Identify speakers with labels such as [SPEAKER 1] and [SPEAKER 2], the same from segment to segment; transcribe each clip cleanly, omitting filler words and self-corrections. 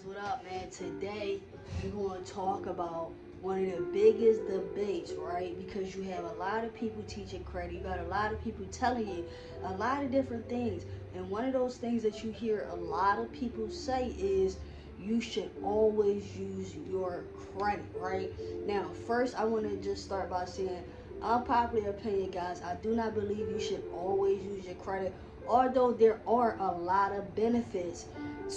[SPEAKER 1] what up, man? Today we're going to talk about one of the biggest debates, right? Because you have a lot of people teaching credit, you got a lot of people telling you a lot of different things, and one of those things that you hear a lot of people say is you should always use your credit, right? Now, first, I want to just start by saying, unpopular opinion, guys. I do not believe you should always use your credit, although there are a lot of benefits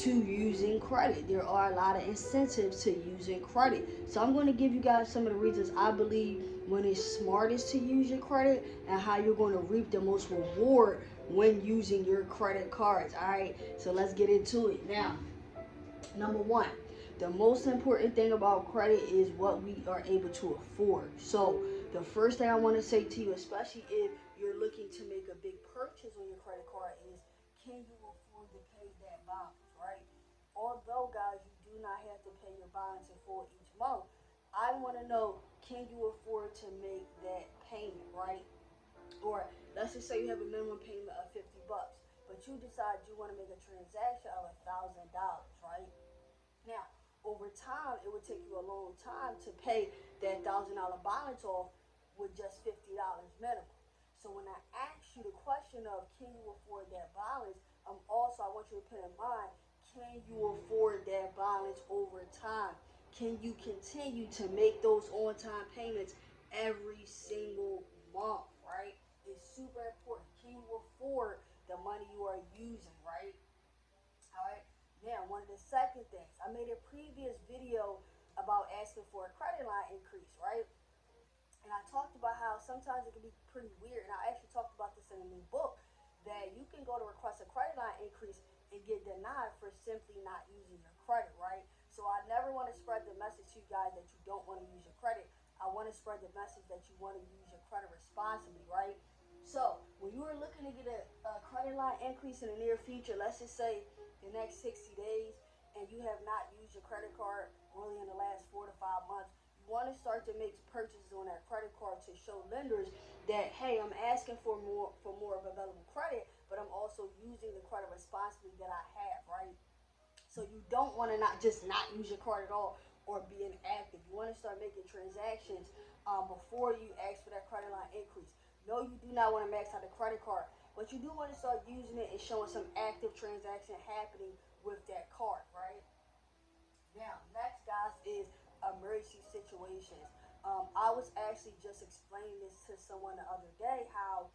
[SPEAKER 1] to using credit. There are a lot of incentives to using credit. So I'm going to give you guys some of the reasons I believe when it's smartest to use your credit and how you're going to reap the most reward when using your credit cards. All right, so let's get into it. Now, number one, the most important thing about credit is what we are able to afford. So the first thing I want to say to you, especially if you're looking to make a big purchase on your credit card, is can you afford to pay that balance, right? Although, guys, you do not have to pay your balance in full each month, I want to know, can you afford to make that payment, right? Or let's just say you have a minimum payment of $50, but you decide you want to make a transaction of $1,000, right? Now, over time, it would take you a long time to pay that $1,000 balance off with just $50 minimum. So when I ask you the question of can you afford that balance, I want you to put in mind, can you afford that balance over time? Can you continue to make those on-time payments every single month, right? It's super important. Can you afford the money you are using, right? All right. Now, one of the second things, I made a previous video about asking for a credit line increase, right? And I talked about how sometimes it can be pretty weird. And I actually talked about this in a new book that you can go to request a credit line increase and get denied for simply not using your credit, right? So I never want to spread the message to you guys that you don't want to use your credit. I want to spread the message that you want to use your credit responsibly, right? So when you are looking to get a credit line increase in the near future, let's just say the next 60 days, and you have not used your credit card really in the last 4 to 5 months, you want to start to make purchases on that credit card to show lenders that, hey, I'm asking for more of available credit, but I'm also using the credit responsibly that I have, right? So you don't want to not use your card at all or be inactive. You want to start making transactions before you ask for that credit line increase. No, you do not want to max out the credit card, but you do want to start using it and showing some active transaction happening with that card, right? Now, next, guys, is emergency situations. I was actually just explaining this to someone the other day how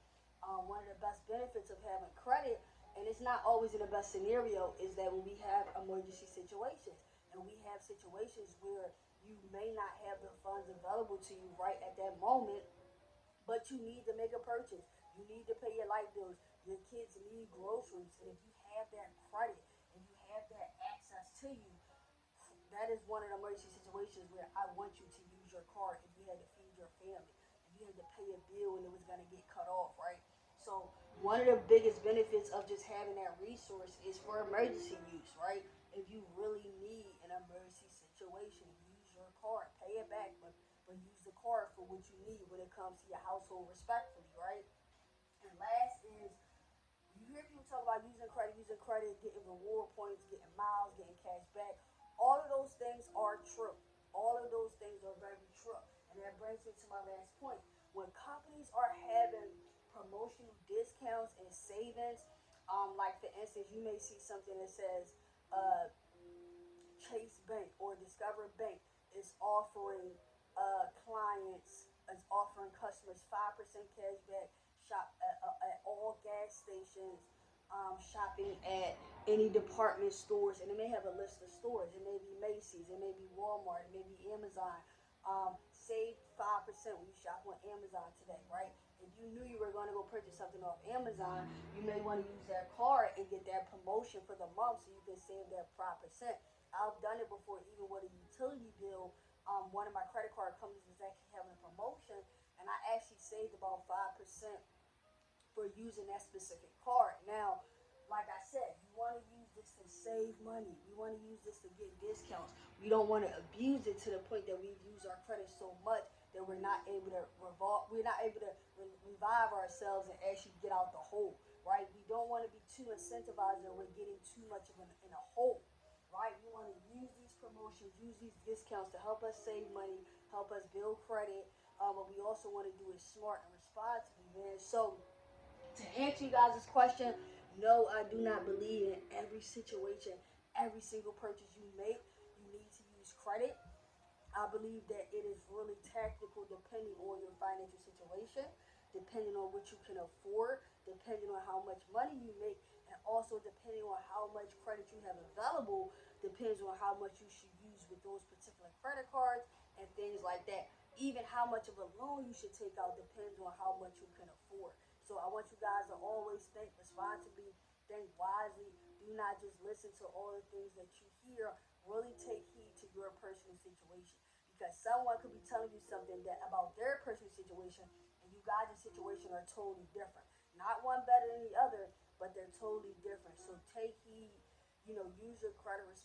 [SPEAKER 1] one of the best benefits of having credit, and it's not always in the best scenario, is that when we have emergency situations, and we have situations where you may not have the funds available to you right at that moment, but you need to make a purchase. You need to pay your light bills. Your kids need groceries. And if you have that credit and you have that access to you, that is one of the emergency situations where I want you to use your card if you had to feed your family, if you had to pay a bill and it was going to get cut off, right? So one of the biggest benefits of just having that resource is for emergency use, right? If you really need an emergency situation, use your card, pay it back, but use the card for what you need when it comes to your household respectfully, right? And last is you hear people talk about using credit, getting reward points, getting miles, getting cash back. All of those things are true. All of those things are very true. And that brings me to my last point. When companies are having promotional discounts and savings, like for instance, you may see something that says uh, Chase Bank or Discover Bank is offering customers 5% cash back, shop at all gas stations, shopping at any department stores, and it may have a list of stores. It may be Macy's, it may be Walmart, it may be Amazon. Save 5% when you shop on Amazon today, right? If you knew you were going to go purchase something off Amazon, you may want to use that card and get that promotion for the month so you can save that 5%. I've done it before, even with a utility bill. One of my credit card companies was actually having a promotion, and I actually saved about 5% for using that specific card. Now, like I said, you want to use this to save money. We want to use this to get discounts. We don't want to abuse it to the point that we've used our credit so much that we're not able to revive ourselves and actually get out the hole, right? We don't want to be too incentivized that we're getting too much of in a hole, right? We want to use promotions, use these discounts to help us save money, help us build credit. But we also want to do it smart and responsibly, man. So to answer you guys' question, no, I do not believe in every situation, every single purchase you make, you need to use credit. I believe that it is really tactical depending on your financial situation, depending on what you can afford, depending on how much money you make, and also depending on how much credit you have available, depends on how much you should use with those particular credit cards and things like that. Even how much of a loan you should take out depends on how much you can afford. So I want you guys to always think responsibly, think wisely. Do not just listen to all the things that you hear. Really take heed to your personal situation because someone could be telling you something that about their personal situation and you guys' situation are totally different. Not one better than the other, but they're totally different. So take heed, use your credit